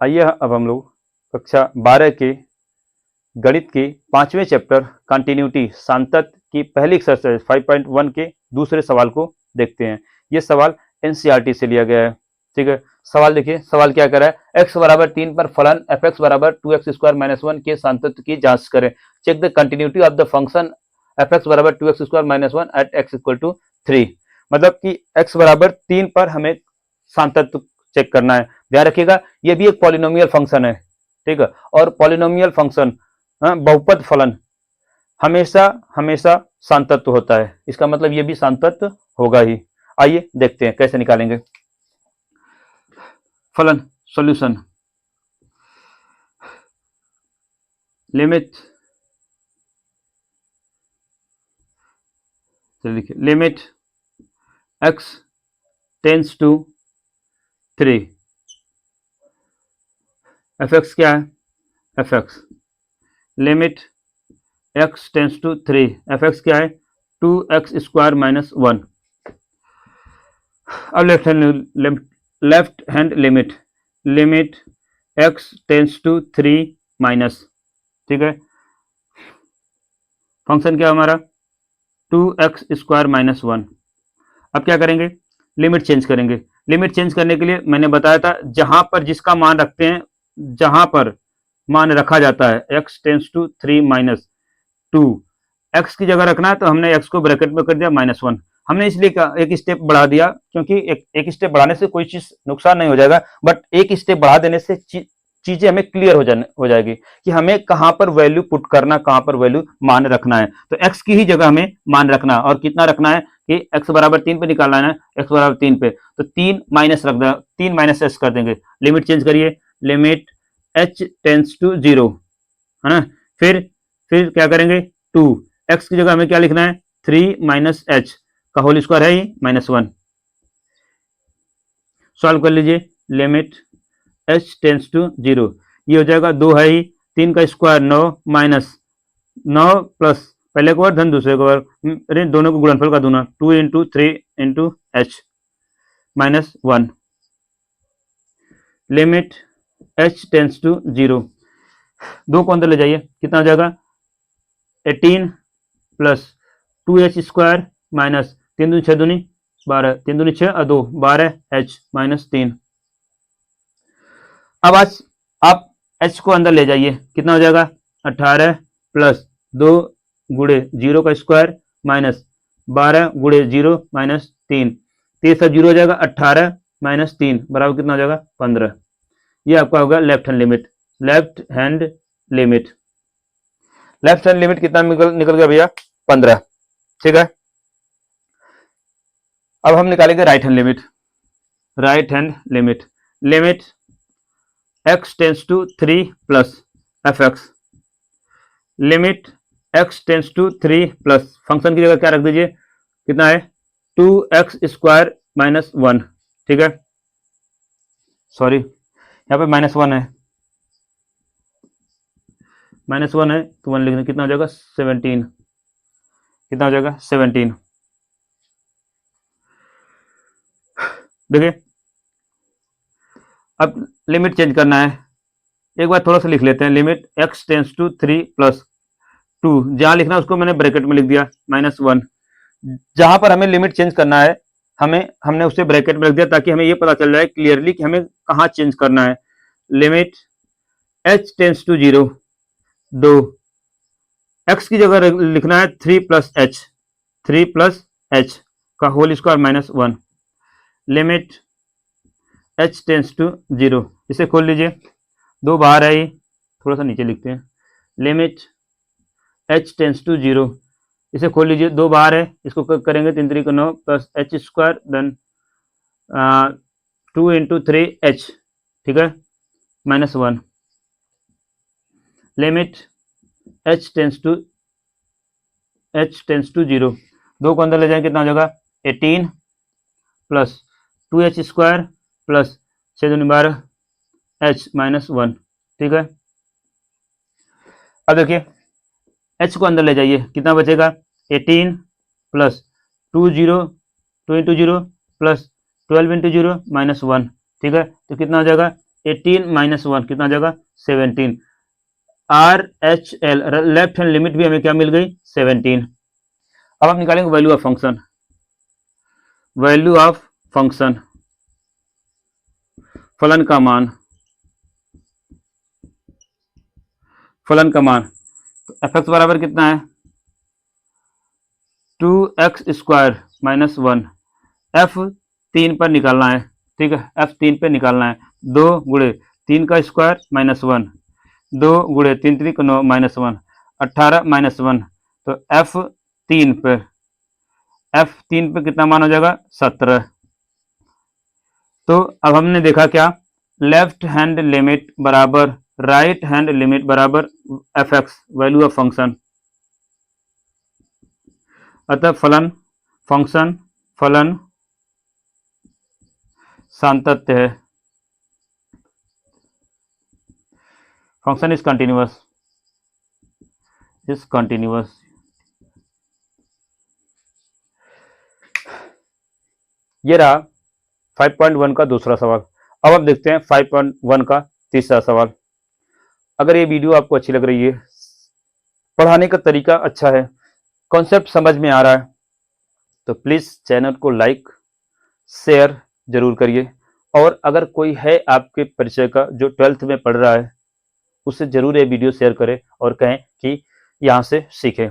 आइए अब हम लोग कक्षा 12 के गणित के 5वें चैप्टर कंटिन्यूटी सांतत्य की पहली एक्सरसाइज 5.1 के दूसरे सवाल को देखते हैं। ये सवाल एनसीईआरटी से लिया गया है। ठीक है, सवाल देखिए, सवाल क्या कर रहा है, x बराबर 3 पर फलन fx बराबर 2x स्क्वायर माइनस 1 के सांतत्य की जांच करें। Check the continuity of the function fx बराबर 2x square minus 1 at x equal to 3। मतलब कि x बराबर 3 पर हमें सांतत्य चेक करना है। ध्यान रखिएगा, ये भी एक पॉलिनोमियल फंक्शन है। ठीक है, और पॉलिनोमियल फंक्शन बहुपद फलन हमेशा हमेशा सांतत्य होता है, इसका मतलब ये भी सांतत्य होगा ही। आइए देखते हैं कैसे निकालेंगे फलन। सॉल्यूशन, लिमिट, लिखिए limit x tends to 3, fx क्या है, fx limit x tends to 3, fx क्या है 2x स्क्वायर माइनस 1। अब left hand limit, limit x tends to 3 minus, ठीक है, फंक्शन क्या हमारा 2x स्क्वायर माइनस 1। अब क्या करेंगे, लिमिट चेंज करेंगे। लिमिट चेंज करने के लिए मैंने बताया था, जहां पर जिसका मान रखते हैं, जहां पर मान रखा जाता है x tends to 3 minus 2, x की जगह रखना है तो हमने x को ब्रैकेट में कर दिया माइनस 1। हमने इसलिए एक स्टेप बढ़ा दिया क्योंकि एक स्टेप बढ़ाने से कोई चीज नुकसान नहीं हो जाएगा, बट एक स्टेप बढ़ा देने से चीजें हमें क्लियर हो जाएगी कि हमें कहां पर वैल्यू पुट करना, कहां पर वैल्यू मान रखना है। तो x की ही जगह हमें मान रखना है, और कितना रखना है कि x बराबर 3 पे निकालना है, x बराबर 3 पे, तो 3 माइनस रख दें, 3 माइनस s कर देंगे। लिमिट चेंज करिए, लिमिट h टेंस टू 0, है ना, फिर क्या करेंगे 2, x की जगह हमें क्या लिखना है 3 माइनस h का होल स्क्वायर है ही माइनस 1। सॉल्व कर लीजिए, लिमिट h टेंस टू 0, ये हो जाएगा 2 है ही, 3 का स्क्वायर 9 माइनस 9 प्लस पहले को धन दूसरे को, अरे दोनों को गुणनफल का दूना, 2 into 3 into h minus 1। Limit h tends to 0, 2 को अंदर ले जाइए, कितना हो जाएगा 18 प्लस 2h स्क्वायर माइनस 3 दूनी 6 दूनी 12, 3 दूनी 6 और 2 12h माइनस 3। अब आज आप h को अंदर ले जाइए, कितना हो जाएगा 18 प्लस 2 गुड़े 0 का स्क्वायर माइनस 12 गुड़े 0 माइनस 3, 3 सब 0 हो जाएगा, 18 माइनस 3 बराबर कितना हो जाएगा 15। ये आपका होगा left hand limit. Left hand limit, left hand limit कितना निकल गया भैया 15। ठीक है, अब हम निकालेंगे right hand limit. Right hand limit, limit x tends to 3 plus fx, limit x tends to 3 plus, function की जगह क्या रख दीजिए, कितना है 2x स्क्वायर माइनस 1। ठीक है, सॉरी यहाँ पे माइनस 1 है, माइनस 1 है तो 1 लिखना, कितना हो जाएगा 17, कितना हो जाएगा 17। देखिए अब लिमिट चेंज करना है, एक बार थोड़ा सा लिख लेते हैं, limit x tends to 3 plus 2, जहां लिखना है उसको मैंने ब्रैकेट में लिख दिया माइनस 1। जहां पर हमें लिमिट चेंज करना है हमने उसे ब्रैकेट में लिख दिया ताकि हमें ये पता चल जाए क्लियरली कि हमें कहां चेंज करना है। Limit h tends to 0, 2, x की जगह लिखना है 3 प्लस h, 3 प्लस h का whole square minus 1। Limit h tends to 0, इसे खोल लीजिए, 2 बाहर है, थोड़ा सा नीचे लिखते हैं, लिमिट h टेंस टू 0, इसे खोल लीजिए, 2 बाहर है, इसको करेंगे 3 3 9 plus h square then 2 into 3h, ठीक है, minus 1। Limit h tends to 0, 2 को अंदर ले जाएंगे, कितना हो जाएगा 18 प्लस 2h स्क्वायर प्लस 6 दूनी 12 h माइनस 1। ठीक है, अब देखिए h को अंदर ले जाइए, कितना बचेगा 18 plus 2 into 0 plus 12 into 0 minus 1। ठीक है, तो कितना हो जाएगा 18 माइनस 1 कितना जगह 17। RHL लेफ्ट हैंड लिमिट भी हमें क्या मिल गई 17। अब हम निकालेंगे value of function. Value of function फलन का मान, फलन का मान एफ एक्स बराबर कितना है 2x² माइनस 1। एफ 3 पर निकालना है, ठीक है, एफ 3 पर निकालना है। 2 गुणे 3 का स्क्वायर माइनस 1, 2 गुणे 3 3 9 माइनस 1, 18 माइनस 1। तो एफ तीन पे कितना मान हो जाएगा 17। तो अब हमने देखा क्या, लेफ्ट हैंड लिमिट बराबर राइट हैंड लिमिट बराबर F x value of function. अतः फलन फंक्शन फलन सातत्य है, फंक्शन इज कंटिन्यूअस, ये रहा 5.1 का दूसरा सवाल। अब आप देखते हैं 5.1 का तीसरा सवाल। अगर ये वीडियो आपको अच्छी लग रही है, पढ़ाने का तरीका अच्छा है, कॉन्सेप्ट समझ में आ रहा है, तो प्लीज़ चैनल को लाइक शेयर जरूर करिए। और अगर कोई है आपके परिचय का जो 12th में पढ़ रहा है, उससे जरूर ये वीडियो शेयर करें और कहें कि यहाँ से सीखें।